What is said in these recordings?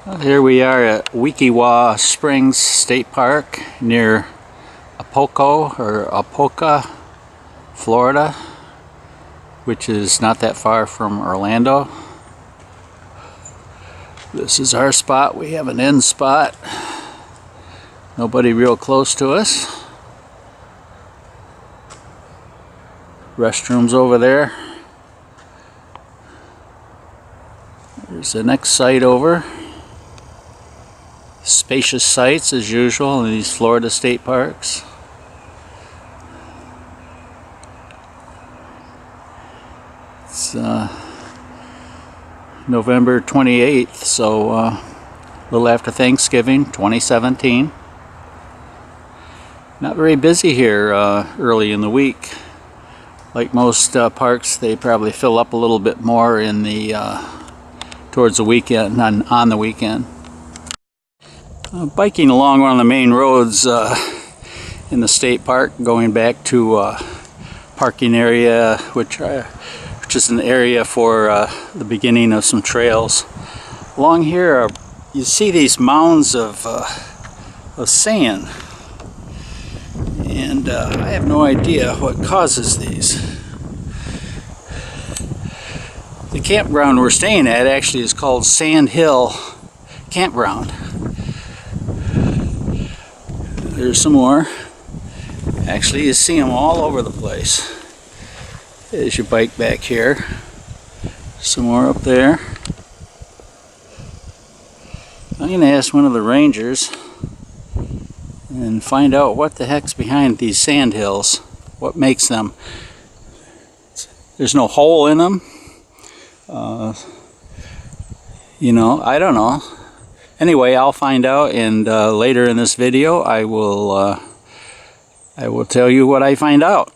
Well, here we are at Wekiwa Springs State Park near Apoca, Florida, which is not that far from Orlando. This is our spot. We have an end spot. Nobody real close to us. Restrooms over there. There's the next site over. Spacious sites as usual in these Florida state parks. It's November 28th, so a little after Thanksgiving 2017. Not very busy here early in the week. Like most parks, they probably fill up a little bit more in the towards the weekend, on the weekend. Biking along one of the main roads in the state park, going back to parking area, which is an area for the beginning of some trails. Along here, you see these mounds of sand, and I have no idea what causes these. The campground we're staying at actually is called Sand Hill Campground. There's some more. Actually, you see them all over the place as you bike back here. Some more up there. I'm going to ask one of the rangers and find out what the heck's behind these sand hills. What makes them? There's no hole in them. You know, I don't know. Anyway, I'll find out, and later in this video I will tell you what I find out.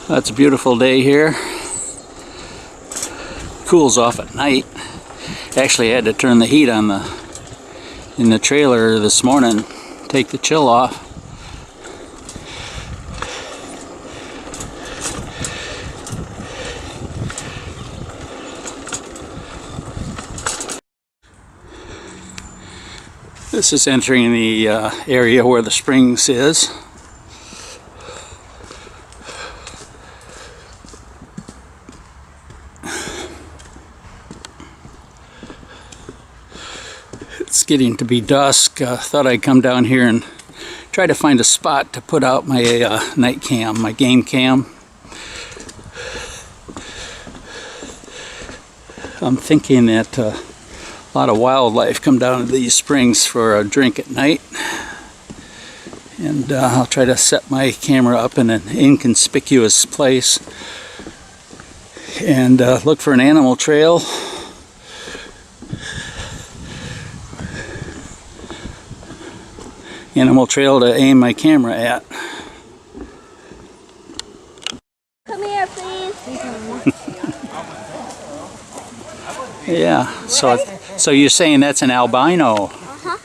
That's a beautiful day here. Cools off at night. Actually, I had to turn the heat on in the trailer this morning, take the chill off. This is entering the area where the springs is. It's getting to be dusk. Thought I'd come down here and try to find a spot to put out my night cam, my game cam. I'm thinking that a lot of wildlife come down to these springs for a drink at night. And I'll try to set my camera up in an inconspicuous place and look for an animal trail. Animal trail to aim my camera at. Come here, please. Yeah, so you're saying that's an albino? Uh-huh.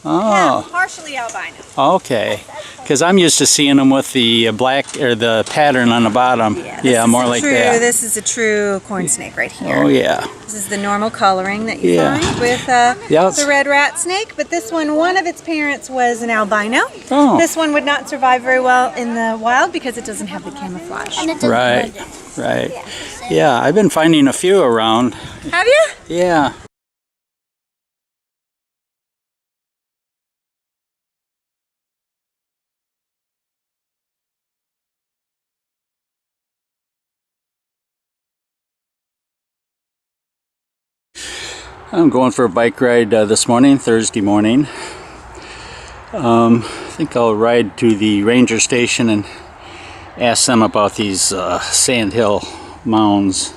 Oh. Yeah, partially albino. Okay. Because I'm used to seeing them with the black or the pattern on the bottom. Yeah, more like that. This is a true corn snake right here. Oh yeah. This is the normal coloring that you find with the red rat snake. But this one of its parents was an albino. Oh. This one would not survive very well in the wild because it doesn't have the camouflage. Right. Yeah, I've been finding a few around. Have you? Yeah. I'm going for a bike ride this morning, Thursday morning. I think I'll ride to the ranger station and ask them about these sand hill mounds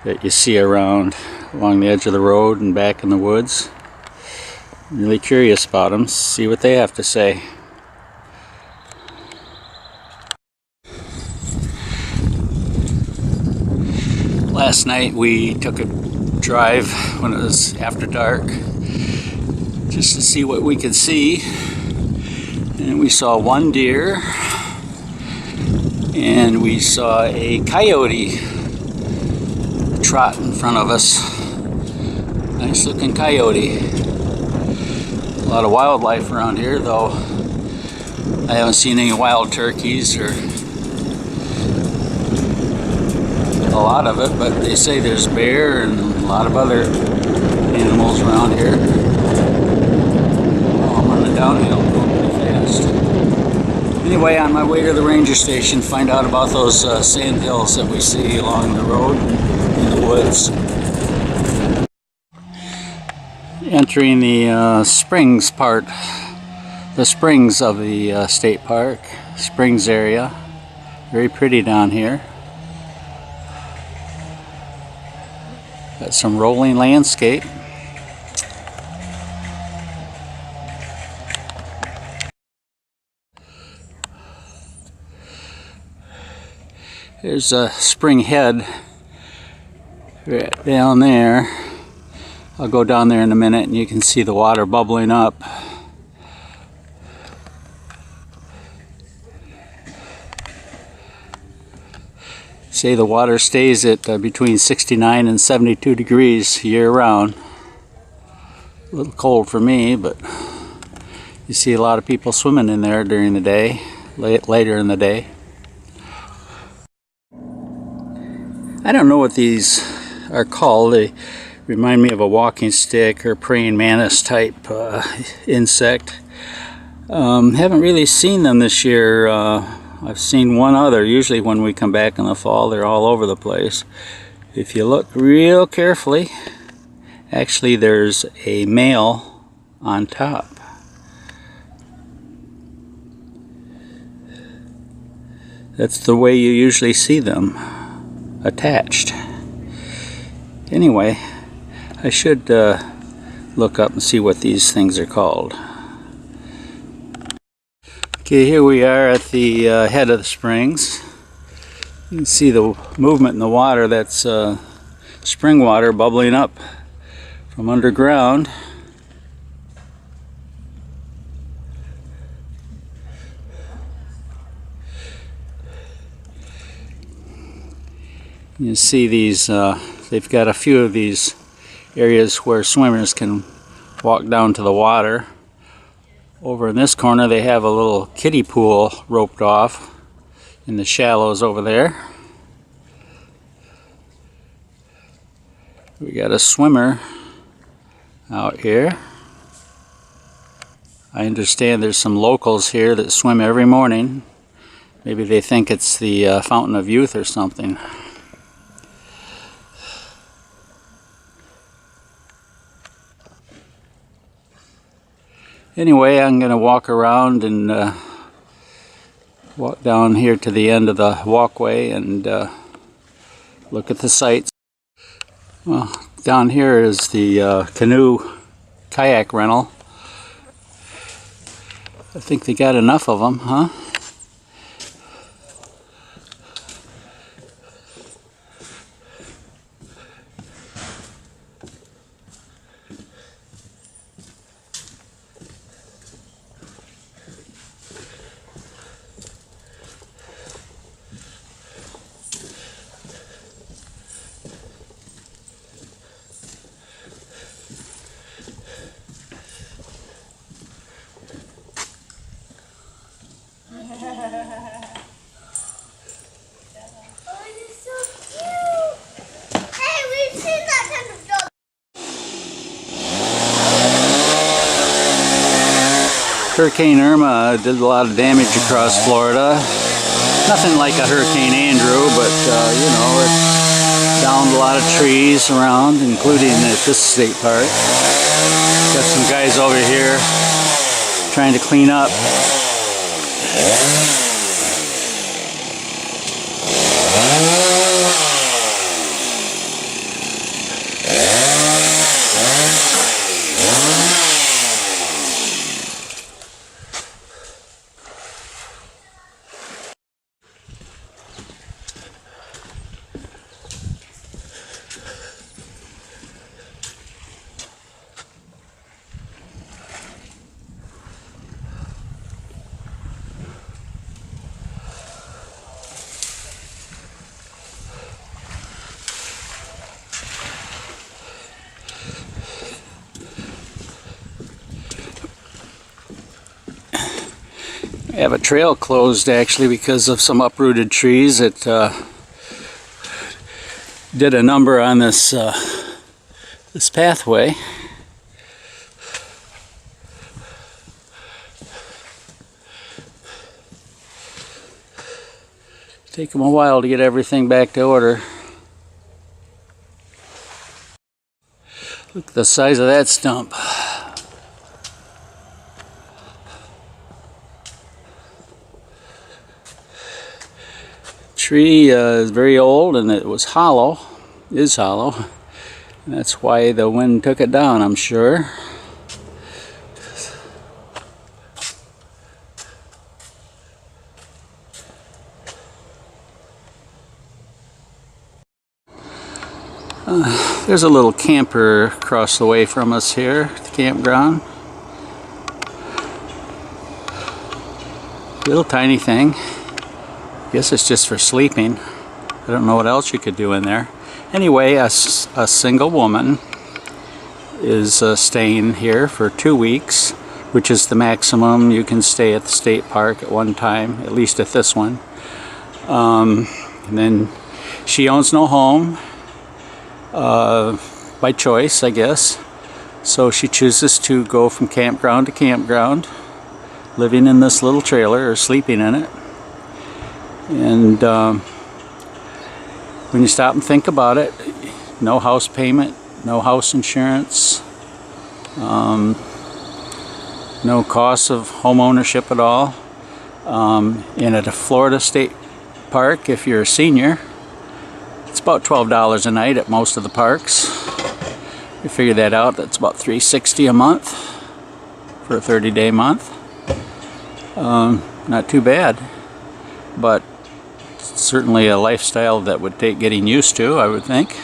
that you see around along the edge of the road and back in the woods. I'm really curious about them, see what they have to say. Last night we took a drive when it was after dark just to see what we could see. And we saw one deer, and we saw a coyote trot in front of us. Nice looking coyote. A lot of wildlife around here, though I haven't seen any wild turkeys or a lot of it, but they say there's bear and a lot of other animals around here. Oh, I'm on the downhill going pretty fast. Anyway, on my way to the ranger station, find out about those sand hills that we see along the road in the woods. Entering the springs part, the springs of the state park, springs area. Very pretty down here. Got some rolling landscape. There's a spring head right down there. I'll go down there in a minute and you can see the water bubbling up. Say the water stays at between 69 and 72 degrees year round. A little cold for me, but you see a lot of people swimming in there during the day, later in the day. I don't know what these are called. They remind me of a walking stick or praying mantis type insect. Haven't really seen them this year. I've seen one other. Usually when we come back in the fall, they're all over the place. If you look real carefully, actually there's a male on top. That's the way you usually see them, attached. Anyway, I should look up and see what these things are called. Okay, here we are at the head of the springs. You can see the movement in the water. That's spring water bubbling up from underground. You see these, they've got a few of these areas where swimmers can walk down to the water. Over in this corner they have a little kiddie pool roped off in the shallows over there. We got a swimmer out here. I understand there's some locals here that swim every morning. Maybe they think it's the Fountain of Youth or something. Anyway, I'm going to walk around and walk down here to the end of the walkway and look at the sights. Well, down here is the canoe kayak rental. I think they got enough of them, huh? Hurricane Irma did a lot of damage across Florida. Nothing like a Hurricane Andrew, but you know, it downed a lot of trees around, including at this state park. Got some guys over here trying to clean up. have a trail closed actually because of some uprooted trees. It did a number on this this pathway. Take them a while to get everything back to order. Look at the size of that stump. Tree is very old and it was hollow, is hollow. And that's why the wind took it down, I'm sure. There's a little camper across the way from us here at the campground. Little tiny thing. Guess it's just for sleeping. I don't know what else you could do in there. Anyway, a single woman is staying here for 2 weeks, which is the maximum you can stay at the state park at one time, at least at this one. And then she owns no home. By choice, I guess. So she chooses to go from campground to campground, living in this little trailer or sleeping in it. And when you stop and think about it, no house payment, no house insurance, no cost of home ownership at all. And at a Florida state park, if you're a senior, it's about $12 a night at most of the parks. You figure that out, that's about $360 a month for a 30-day month. Not too bad, but certainly a lifestyle that would take getting used to, I would think.